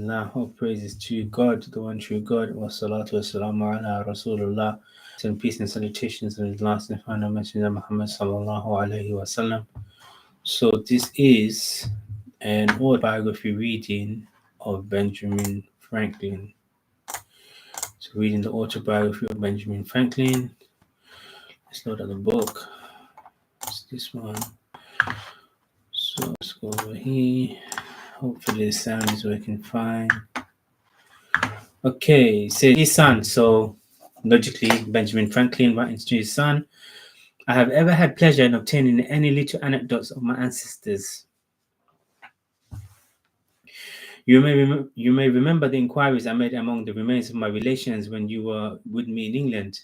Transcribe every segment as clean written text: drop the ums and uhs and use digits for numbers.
All praises to God, the one true God. Wa salatu wa salamu ala Rasulullah. And peace and salutations in his last and final messenger Muhammad sallallahu alayhi wa sallam. So this is an autobiography reading of Benjamin Franklin. So reading the autobiography of Benjamin Franklin. Let's load up the book. It's this one. So let's go over here. Hopefully the sound is working fine. Okay, so his son. So logically, Benjamin Franklin writing to his son, I have ever had pleasure in obtaining any little anecdotes of my ancestors. You may remember the inquiries I made among the remains of my relations when you were with me in England,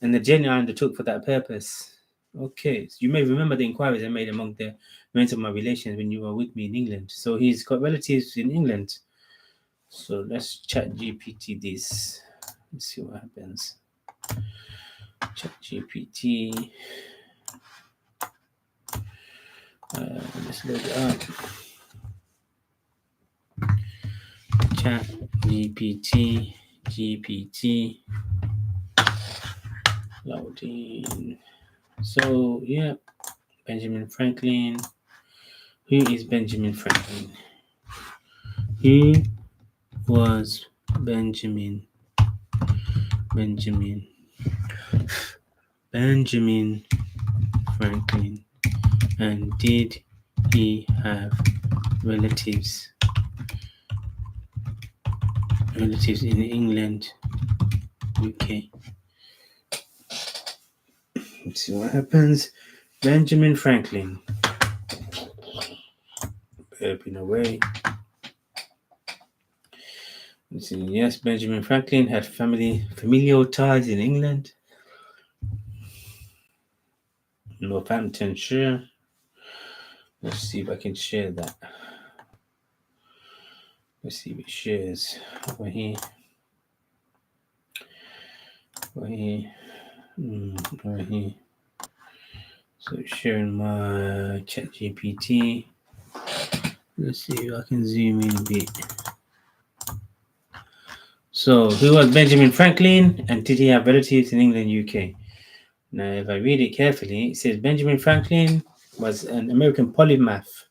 and the journey I undertook for that purpose. Okay, so you may remember the inquiries I made among the remains of my relations when you were with me in England. So he's got relatives in England. So let's chat GPT this. Let's see what happens. Chat GPT. Let's load it up. Chat GPT loading. So yeah, Benjamin Franklin. Who is Benjamin Franklin? Who was Benjamin Franklin, and did he have relatives in England, UK? Let's see what happens. Benjamin Franklin. Burping away. Let's see. Yes, Benjamin Franklin had familial ties in England. Northamptonshire. Let's see if I can share that. Let's see if it shares over here. Over here. Over here. So sharing my chat GPT. Let's see if I can zoom in a bit. So who was Benjamin Franklin, and did he have relatives in England, UK? Now if I read it carefully, it says Benjamin Franklin was an American polymath,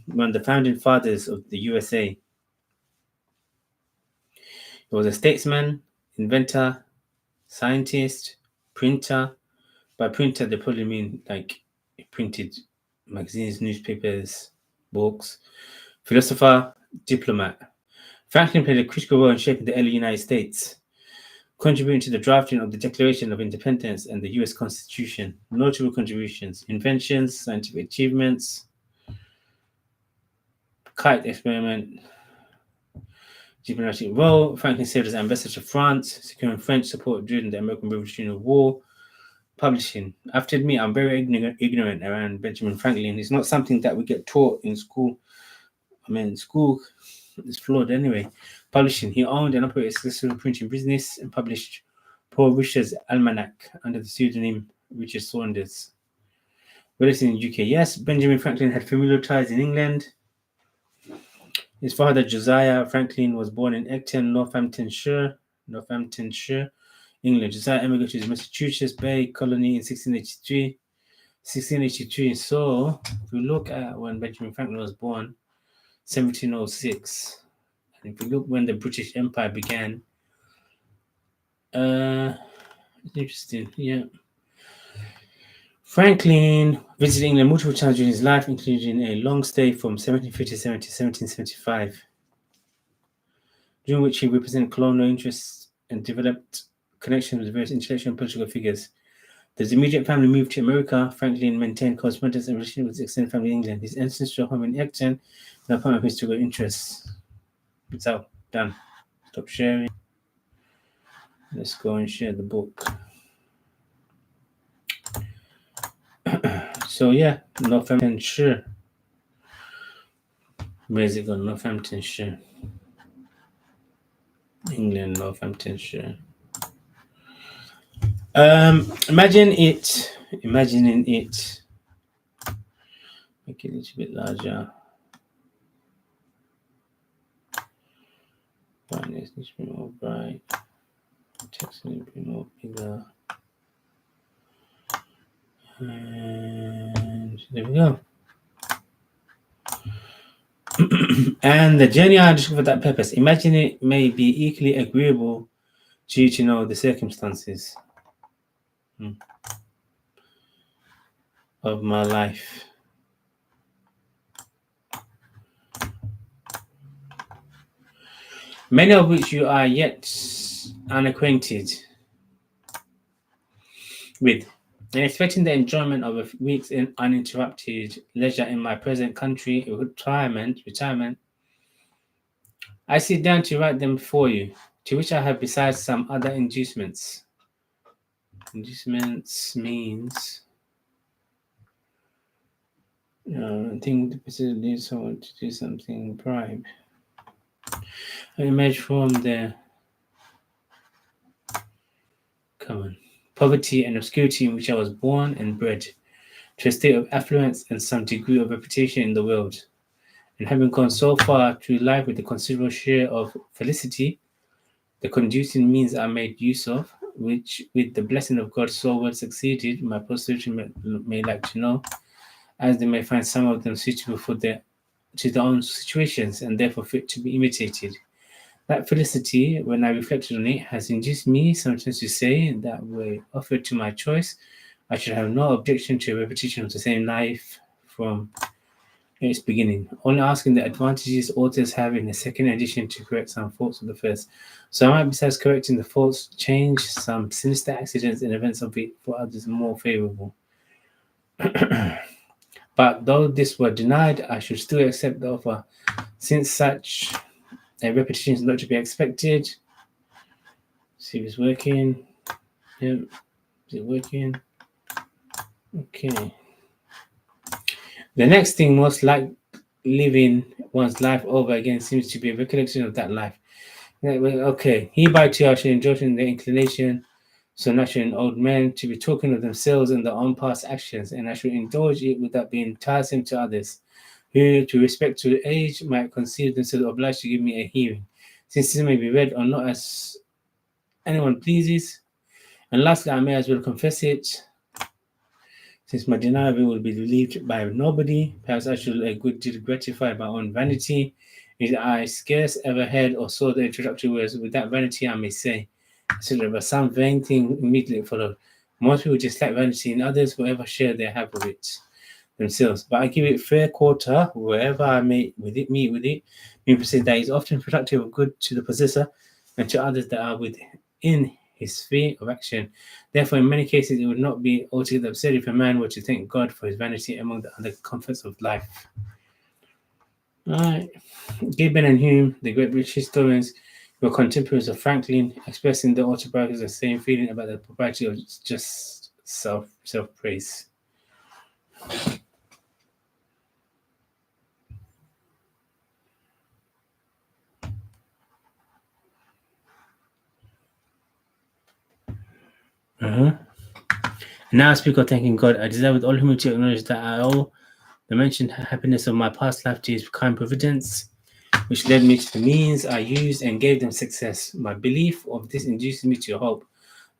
one of the founding fathers of the USA. He was a statesman, inventor, scientist, printer. By printer, they probably mean like he printed magazines, newspapers, books. Philosopher, diplomat. Franklin played a critical role in shaping the early United States, contributing to the drafting of the Declaration of Independence and the US Constitution. Notable contributions: inventions, scientific achievements, kite experiment, diplomatic role. Franklin served as ambassador to France, securing French support during the American Revolutionary War. Publishing. I have to admit, I'm very ignorant around Benjamin Franklin. It's not something that we get taught in school. I mean, school is flawed anyway. Publishing. He owned and operated a successful printing business and published Paul Richard's Almanac under the pseudonym Richard Saunders. Relatives in the UK. Yes, Benjamin Franklin had familial ties in England. His father, Josiah Franklin, was born in Ecton, Northamptonshire, England. Josiah emigrated to Massachusetts Bay Colony in 1683. So, if we look at when Benjamin Franklin was born, 1706. And if we look when the British Empire began, interesting, yeah. Franklin visited England multiple times during his life, including a long stay from 1757 to 1775, during which he represented colonial interests and developed connections with various intellectual and political figures. His immediate family moved to America. Franklin maintained correspondence and relations with his extended family in England. His ancestral home in Ecton, and a point of historical interest. It's out. Done. Stop sharing. Let's go and share the book. So yeah, Northamptonshire. Where's it gone? Northamptonshire. England, Northamptonshire. Imagining it. Make it a little bit larger. This needs to be more bright. Text needs to be more bigger. And there we go. And the journey I undertook for that purpose. Imagine it may be equally agreeable to you to know the circumstances of my life. Many of which you are yet unacquainted with, and expecting the enjoyment of a week's uninterrupted leisure in my present country, retirement, I sit down to write them for you, to which I have besides some other inducements. Inducements means I think the person needs someone to do something bribe. I emerge from the poverty and obscurity in which I was born and bred, to a state of affluence and some degree of reputation in the world. And having gone so far through life with a considerable share of felicity, the conducing means are made use of, which, with the blessing of God, so well succeeded, my posterity may like to know, as they may find some of them suitable to their own situations, and therefore fit to be imitated. That felicity, when I reflected on it, has induced me sometimes to say that were offered to my choice, I should have no objection to a repetition of the same life from its beginning, only asking the advantages authors have in the second edition to correct some faults of the first. So I might, besides correcting the faults, change some sinister accidents and events of it for others more favorable. But though this were denied, I should still accept the offer, since such a repetition is not to be expected. See if it's working. Yep. Is it working? Okay. The next thing, most like living one's life over again, seems to be a recollection of that life. Okay. Hereby too I should indulge in the inclination, so natural in old men, to be talking of themselves and their own past actions, and I should indulge it without being tiresome to others, who, to respect to age, might consider themselves obliged to give me a hearing, since this may be read or not as anyone pleases. And lastly, I may as well confess it, since my denial of it will be believed by nobody. Perhaps I should a good deal gratify my own vanity, which I scarce ever heard or saw the introductory words. With that vanity, I may say, but some vain thing immediately followed. Most people dislike vanity in others, whatever share they have of it themselves. But I give it fair quarter wherever I may meet with it. People say that is often productive of good to the possessor and to others that are within his sphere of action. Therefore, in many cases, it would not be altogether absurd if a man were to thank God for his vanity among the other comforts of life. All right. Gibbon and Hume, the great British historians, were contemporaries of Franklin, expressing their autobiographies the same feeling about the propriety of just self-praise. Now I speak of thanking God. I desire with all humility to acknowledge that I owe the mentioned happiness of my past life to his kind providence, which led me to the means I used and gave them success. My belief of this induces me to hope,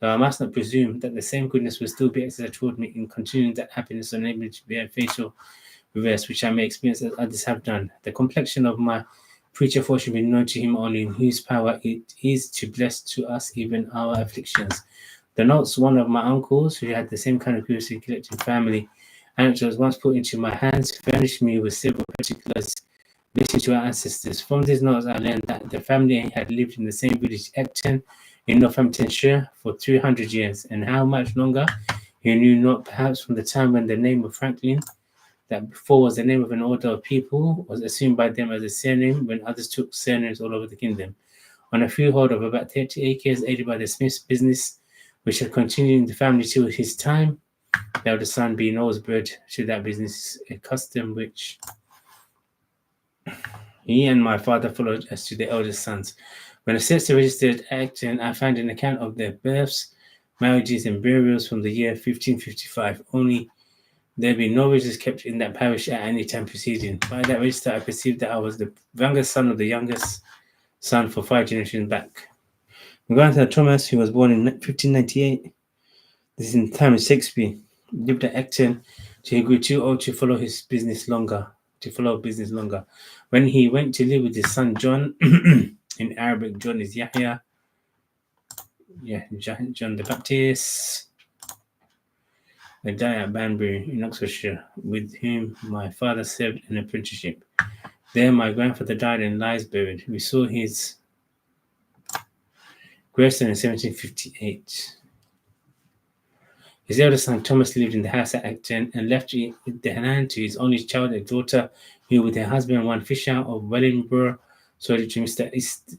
though I must not presume that the same goodness will still be exercised toward me in continuing that happiness, enabling me to be a fatal reverse, which I may experience as others have done. The complexion of my future fortune will be known to him only, in whose power it is to bless to us even our afflictions. The notes one of my uncles, who had the same kind of curiosity collecting family anecdotes once put into my hands, furnished me with several particulars relating to our ancestors. From these notes, I learned that the family had lived in the same village, Epton, in Northamptonshire, for 300 years, and how much longer he knew not, perhaps from the time when the name of Franklin, that before was the name of an order of people, was assumed by them as a surname when others took surnames all over the kingdom. On a freehold of about 30 acres, aided by the Smiths' business, which had continued in the family till his time, the eldest son being always bred to that business, a custom which he and my father followed as to the eldest sons. When the census registered Acton, I found an account of their births, marriages, and burials from the year 1555. Only there being no registers kept in that parish at any time preceding. By that register, I perceived that I was the youngest son of the youngest son for 5 generations back. My grandfather Thomas, who was born in 1598, this is in time of Shakespeare, lived at Acton till he grew too old to follow his business longer. To follow business longer. When he went to live with his son John, in Arabic, John is Yahya. Yeah, John the Baptist. I died at Banbury in Oxfordshire, with whom my father served an apprenticeship. There my grandfather died and lies buried. We saw his gravestone in 1758. His eldest son Thomas lived in the house at Acton and left the land to his only child, a daughter, who with her husband, one Fisher of Wellingborough, sold it to Mr.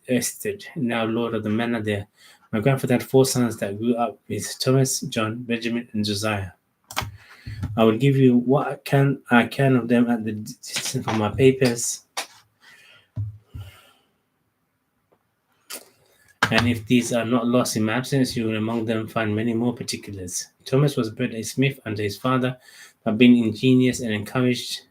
Ested, now lord of the manor there. My grandfather had 4 sons that grew up with Thomas, John, Benjamin, and Josiah. I will give you what I can of them at the distance from my papers. And if these are not lost in my absence, you will among them find many more particulars. Thomas was bred a smith under his father, but being ingenious and encouraged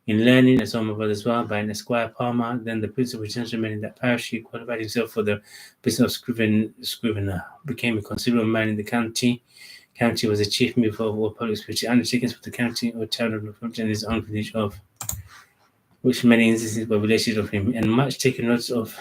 in learning, as all my brothers were, by an Esquire Palmer, then the principal gentleman in that parish, he qualified himself for the business of scrivener, became a considerable man in the county. County was the chief mover of all public spiritual undertakings for the county or town of Northampton, his own village of which many instances were related of him, and much taken notice of.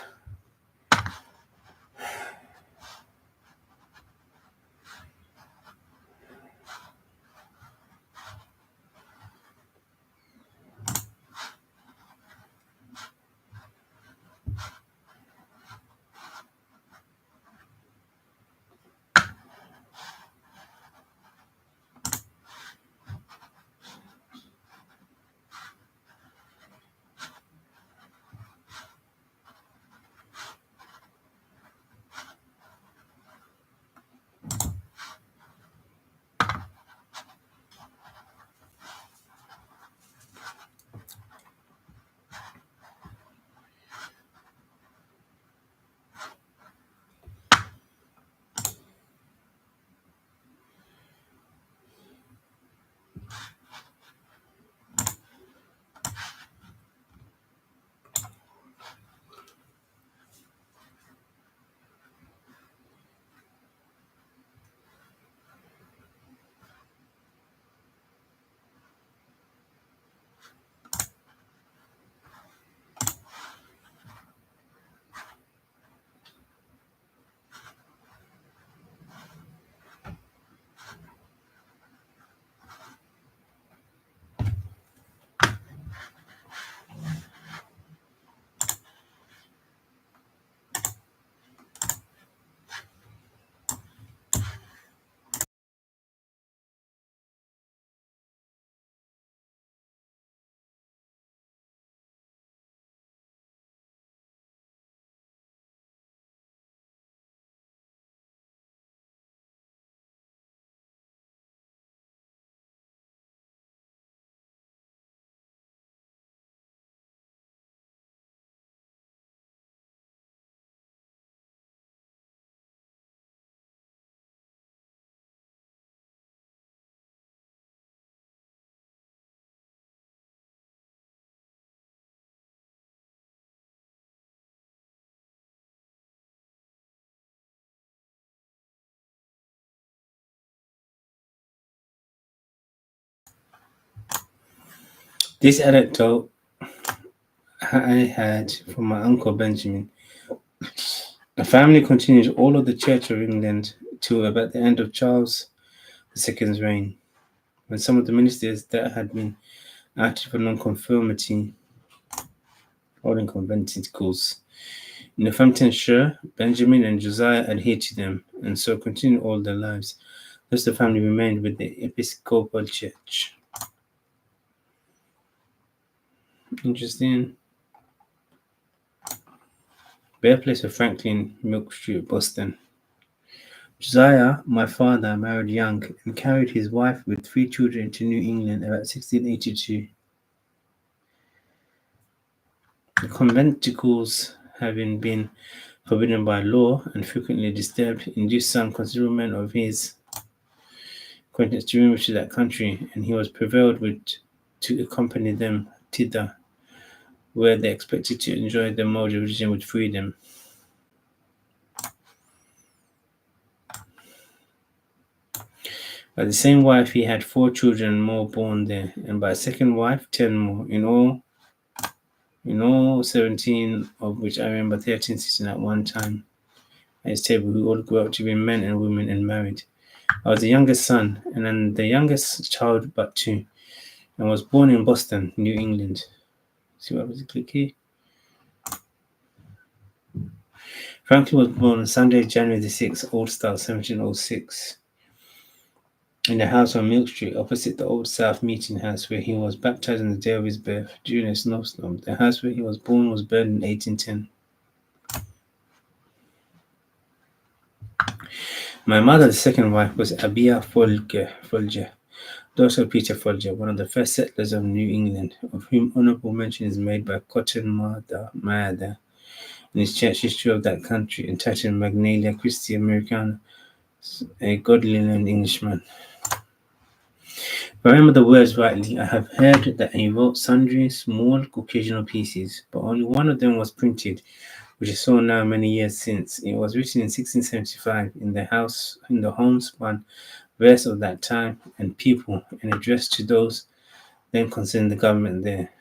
This anecdote I had from my uncle Benjamin. The family continued all of the Church of England till about the end of Charles II's reign, when some of the ministers that had been active for non-conformity holding conventicles in Northamptonshire, Benjamin and Josiah adhered to them, and so continued all their lives. Thus the family remained with the Episcopal Church. Interesting. Birthplace of Franklin, Milk Street, Boston. Josiah, my father, married young and carried his wife with 3 children to New England about 1682. The conventicles, having been forbidden by law and frequently disturbed, induced some considerable men of his acquaintance to remove to that country, and he was prevailed with to accompany them thither, where they expected to enjoy their mode of religion with freedom. By the same wife, he had 4 children more born there, and by a second wife, 10 more. In all, 17 of which I remember 13 sitting at one time at his table, who all grew up to be men and women and married. I was the youngest son, and then the youngest child but 2, and was born in Boston, New England. See what was it? Click here. Franklin was born on Sunday, January the 6th, Old Style, 1706, in the house on Milk Street, opposite the Old South Meeting House, where he was baptized on the day of his birth, during a snowstorm. The house where he was born was burned in 1810. My mother, the second wife, was Abia Folger, daughter of Peter Folger, one of the first settlers of New England, of whom honorable mention is made by Cotton Mather in his church history of that country, entitled Magnalia Christi Americana, a godly-learned Englishman. If I remember the words rightly, I have heard that he wrote sundry small occasional pieces, but only one of them was printed, which I saw now many years since. It was written in 1675 in the homespun verse of that time and people, and addressed to those then concerning the government there.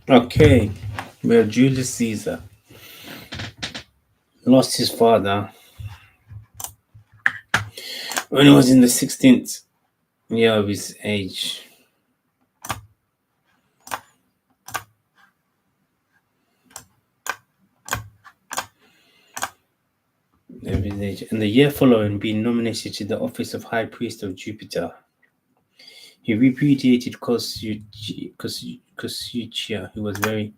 Okay, well, Julius Caesar lost his father when he was in the 16th year of his age. And the year following, being nominated to the office of High Priest of Jupiter. He repudiated Kosuchia, who was very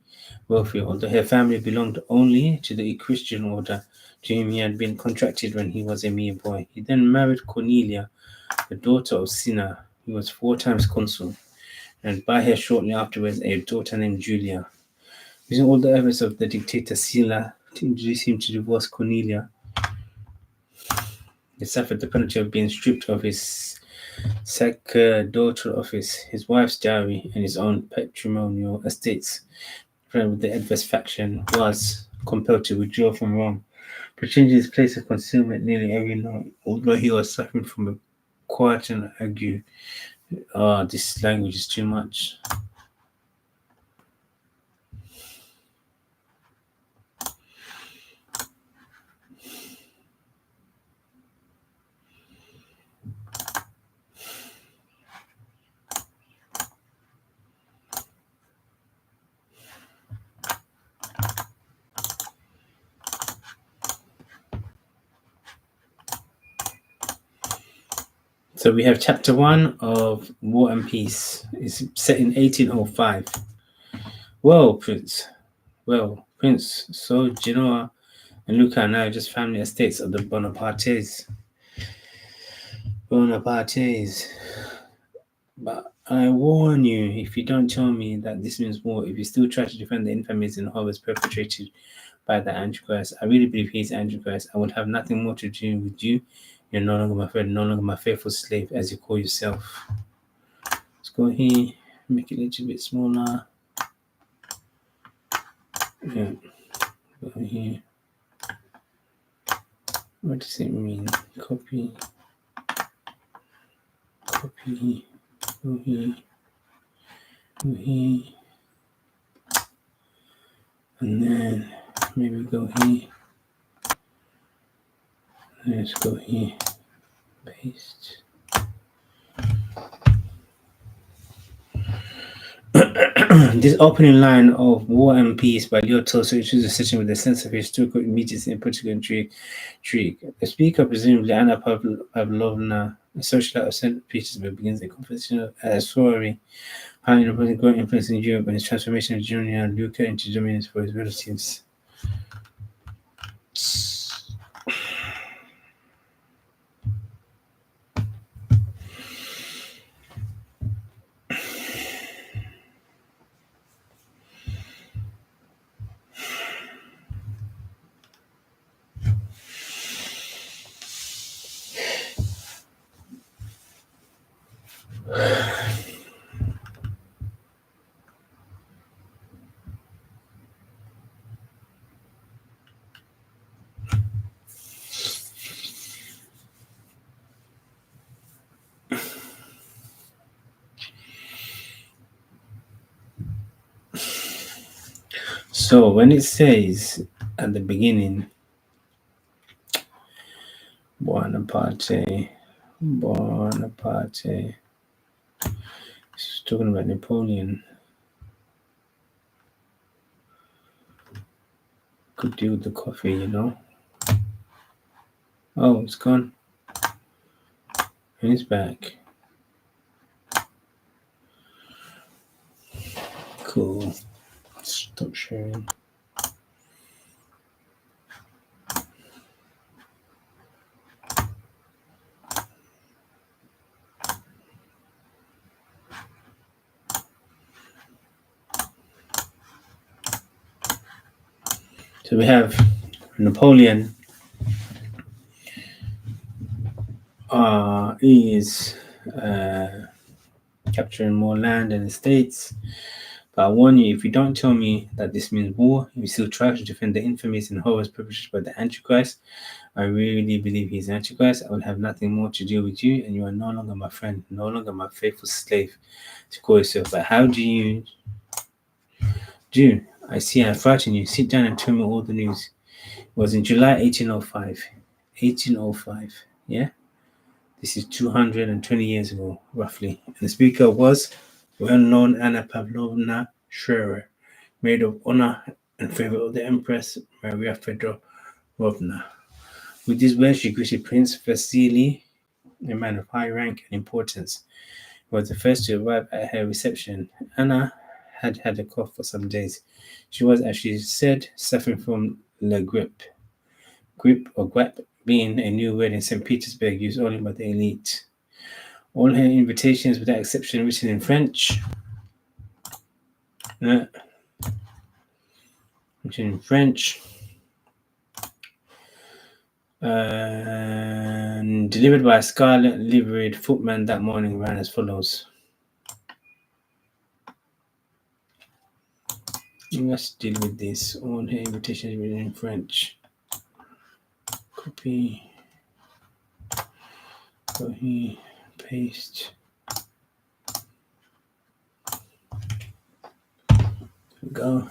wealthy, although her family belonged only to the Christian order to whom he had been contracted when he was a mere boy. He then married Cornelia, the daughter of Cinna, who was 4 times consul, and by her shortly afterwards a daughter named Julia. Using all the efforts of the dictator Silla to induce him to divorce Cornelia, he suffered the penalty of being stripped of his sacerdotal office, his wife's dowry, and his own patrimonial estates. Friend with the adverse faction was compelled to withdraw from Rome, but changing his place of concealment nearly every night, although he was suffering from a quartan ague. Oh, this language is too much. So we have chapter 1 of War and Peace. It's set in 1805. Well, Prince. Well, Prince. So Genoa and Luca are now just family estates of the Bonapartes. Bonapartes. But I warn you, if you don't tell me that this means war, if you still try to defend the infamies and horrors perpetrated by the Antichrist, I really believe he's Antichrist. I would have nothing more to do with you. You're no longer my friend, no longer my faithful slave, as you call yourself. Let's go here, make it a little bit smaller. Yeah, go here. What does it mean? Copy, copy, go here, go here, and then maybe go here. Let's go here, paste. This opening line of War and Peace by Leo Tolstoy chooses a session with a sense of historical immediacy and political intrigue. The speaker, presumably Anna Pavlovna, a socialite of St. Petersburg, begins a conversation at a soiree, highlighting Napoleon's growing influence in Europe and his transformation of Junior Luca into dominance for his relatives. So when it says at the beginning, Bonaparte, it's talking about Napoleon. Could do with the coffee, you know. Oh, it's gone. And it's back. Cool. Stop sharing. So we have Napoleon is capturing more land and estates. But I warn you, if you don't tell me that this means war, if you still try to defend the infamies and horrors perpetrated by the Antichrist, I really believe he's Antichrist. I will have nothing more to do with you, and you are no longer my friend, no longer my faithful slave to call yourself. But how do you do? I see I frighten you. Sit down and tell me all the news. It was in July 1805. 1805, yeah? This is 220 years ago, roughly. And the speaker was well-known Anna Pavlovna Scherer, maid of honor and favorite of the Empress Maria Fedorovna. With these words, she greeted Prince Vasily, a man of high rank and importance. was the first to arrive at her reception. Anna had had a cough for some days. She was, as she said, suffering from la grippe. Grippe or guap being a new word in St. Petersburg used only by the elite. All her invitations, without exception, written in French. Uh, written in French. And delivered by a scarlet liveried footman that morning ran as follows. Let's deal with this. All her invitations written in French. Copy. Go here. Paste. Go.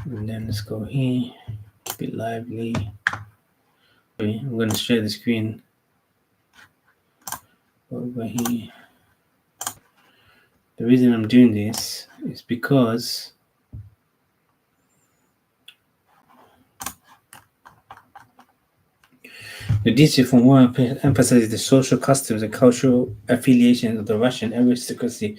And then let's go here. Keep it lively. Okay, I'm going to share the screen. Over here. The reason I'm doing this is because the detail from one emphasizes the social customs and cultural affiliations of the Russian aristocracy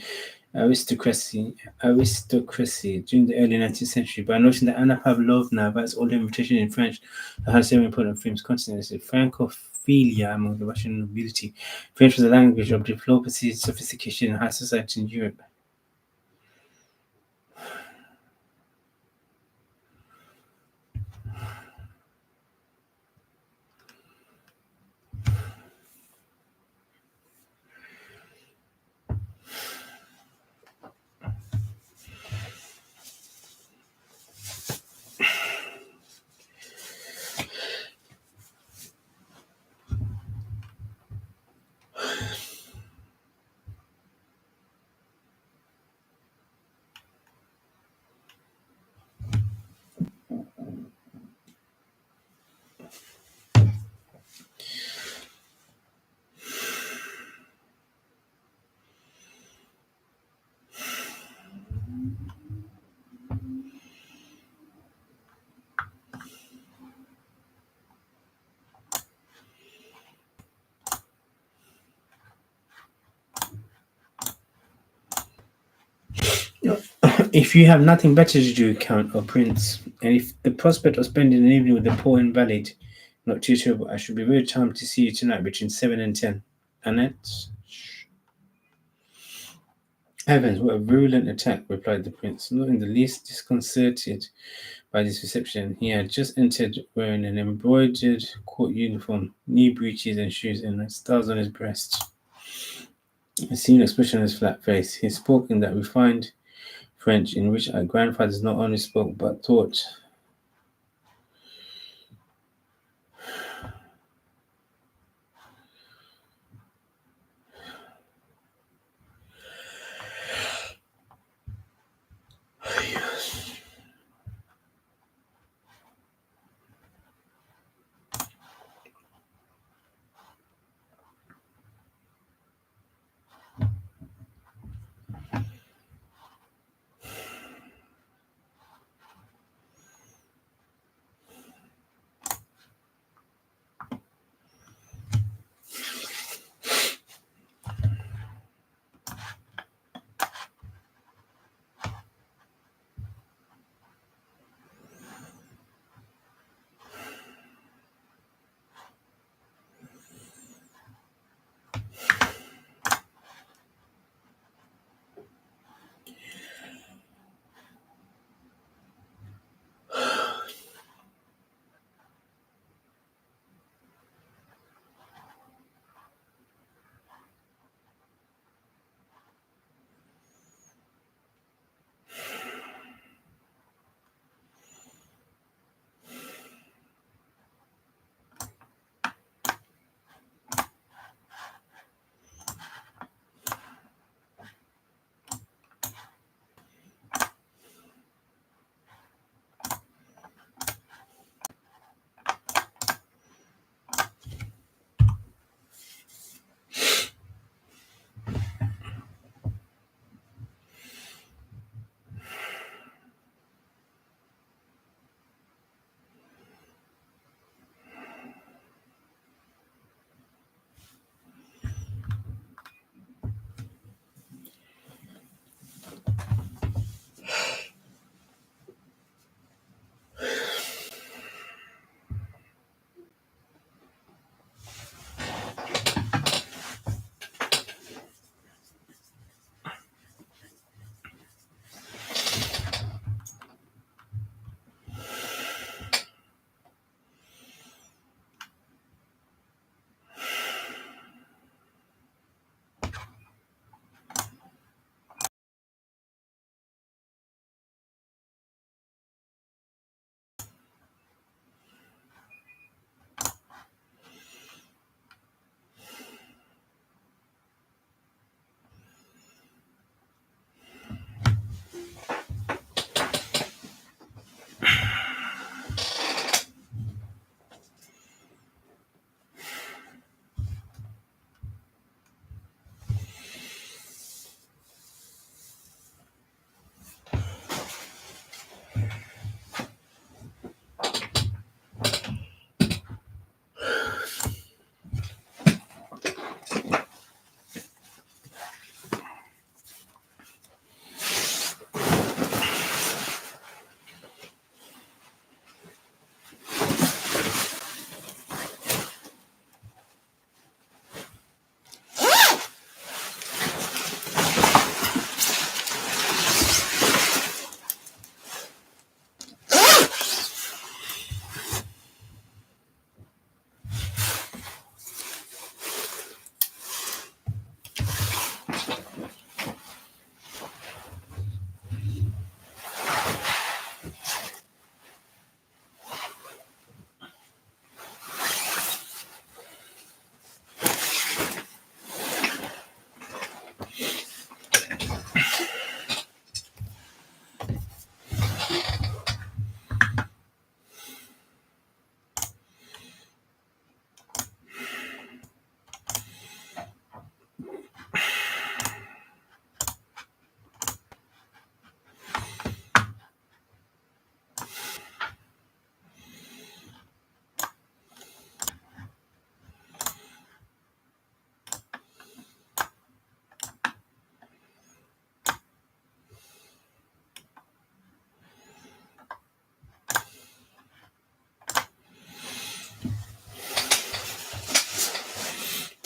during the early 19th century by noting that Anna Pavlovna writes all the invitation in French that has several important themes continents. Francophilia among the Russian nobility. French was the language of diplomacy, sophistication, and high society in Europe. If you have nothing better to do, Count or Prince, and if the prospect of spending an evening with the poor invalid not too terrible, I should be very charmed to see you tonight between 7 and 10. Annette? Heavens, what a virulent attack, replied the prince, not in the least disconcerted by this reception. He had just entered wearing an embroidered court uniform, knee breeches and shoes, and stars on his breast. A serious expression on his flat face. He spoke in that refined French in which our grandfathers not only spoke but thought.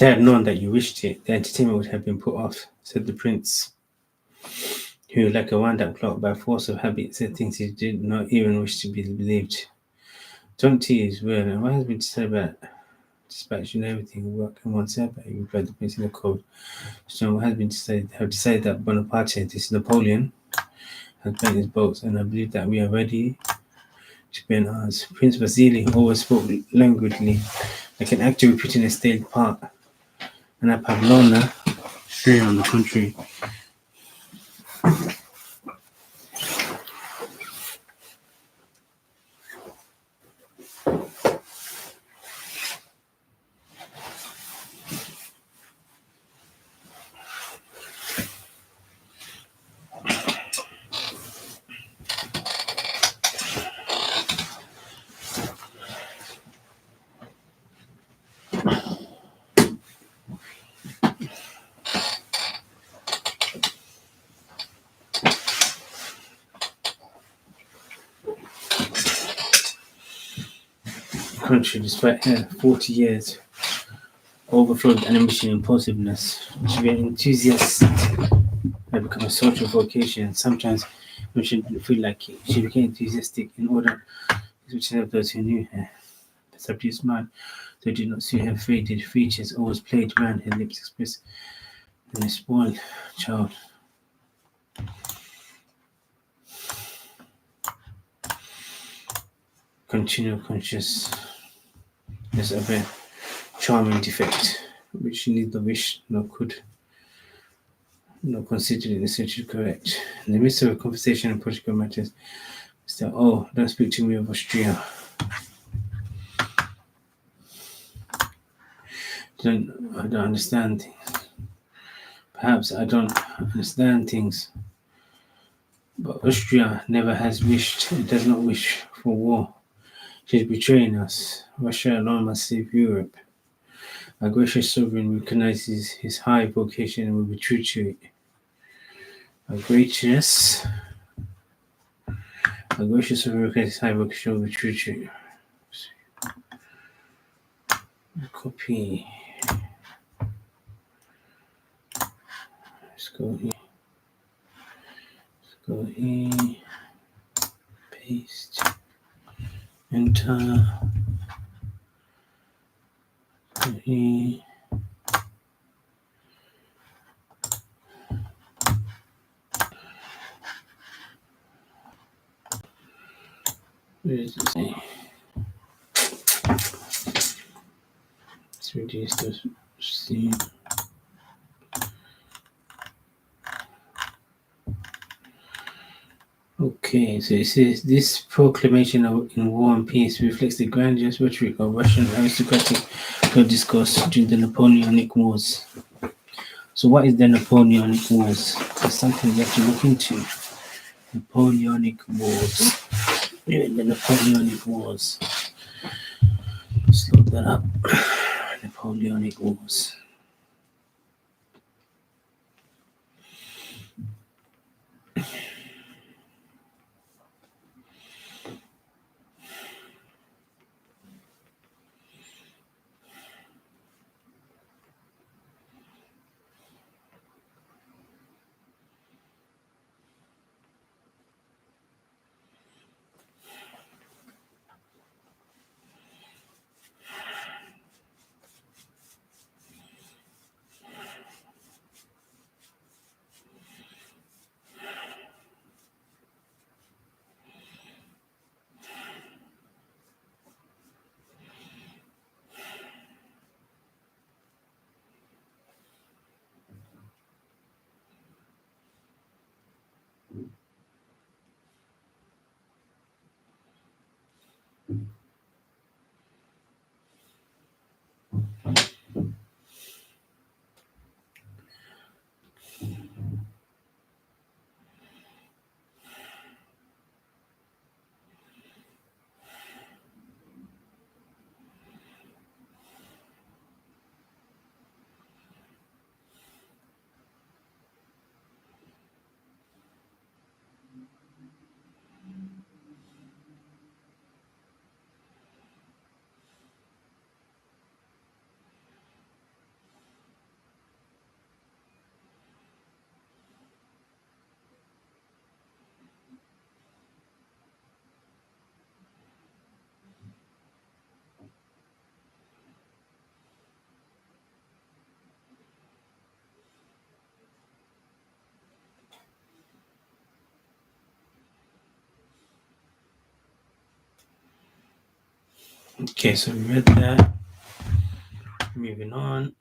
they had known that you wished it, the entertainment would have been put off, said the prince, who, like a wound-up clock, by force of habit, said things he did not even wish to be believed. Don't tease, well, and what has been said about dispatching everything what can one say about you, replied the prince in a code. So what has been decided, have decided that Bonaparte, this Napoleon, has bent his boats, and I believe that we are ready to bend ours. Prince Vasily always spoke languidly, like an actor repeating a staged part, and at Pavlona, on the contrary, country, despite her 40 years, overflowed with animation and impulsiveness. She be an enthusiast had become a social vocation. Sometimes, when she didn't feel like it, she became enthusiastic in order to help those who knew her. The subdued smile, though did not see her faded features, always played round her lips, expressed in a spoiled child. Continual consciousness of a charming defect, which she neither wished nor could, nor considered it essentially correct. In the midst of a conversation on political matters, Mr. Oh, don't speak to me of Austria. I don't understand things. Perhaps I don't understand things, but Austria never has wished, it does not wish for war. She is betraying us. Russia alone must save Europe. Our gracious sovereign recognizes his high vocation and will be true to it. Our gracious sovereign recognizes his high vocation and will be true to it. Copy. Let's go here. Let's go here. Paste. Enter. Go here. Where does it say? Let's reduce this. See. Okay, so it says this proclamation in war and peace reflects the grandiose rhetoric of Russian aristocratic discourse during the Napoleonic Wars. So, what is the Napoleonic Wars? That's something you have to look into. Napoleonic Wars. During the Napoleonic Wars. Let's look that up. Napoleonic Wars. Okay, so we read that. Moving on.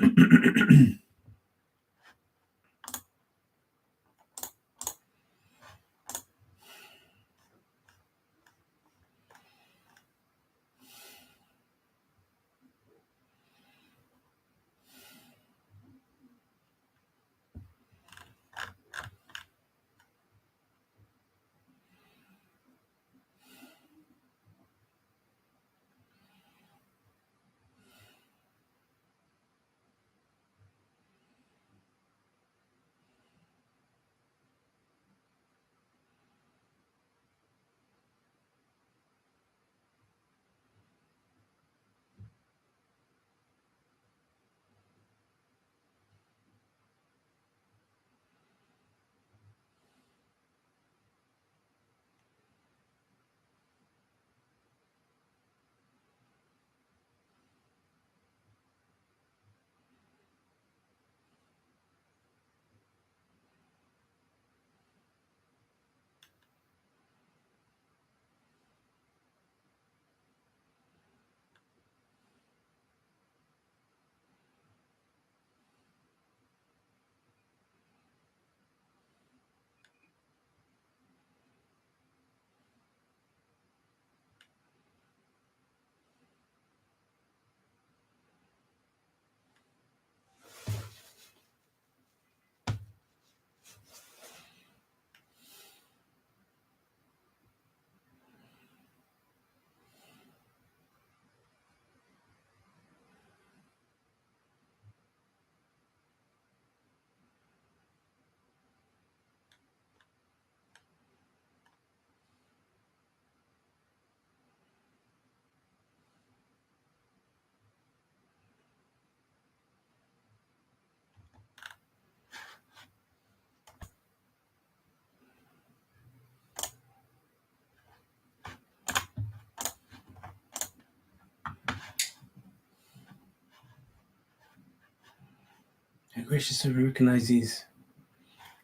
And graciously recognizes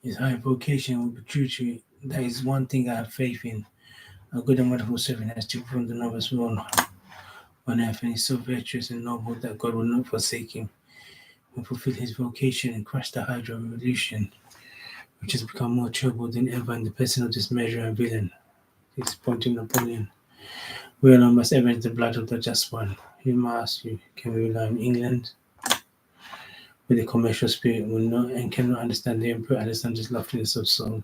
his high vocation will be true to it. That is one thing I have faith in. A good and wonderful servant has to perform the novice role on earth, and is so virtuous and noble that God will not forsake him, will fulfill his vocation and crush the Hydra revolution, which has become more terrible than ever in the person of this measure and villain. Disappointing Napoleon. We alone must avenge the blood of the just one. You must ask you, can we rely on England? With a commercial spirit will not and cannot understand the Emperor Alexander's loftiness of soul.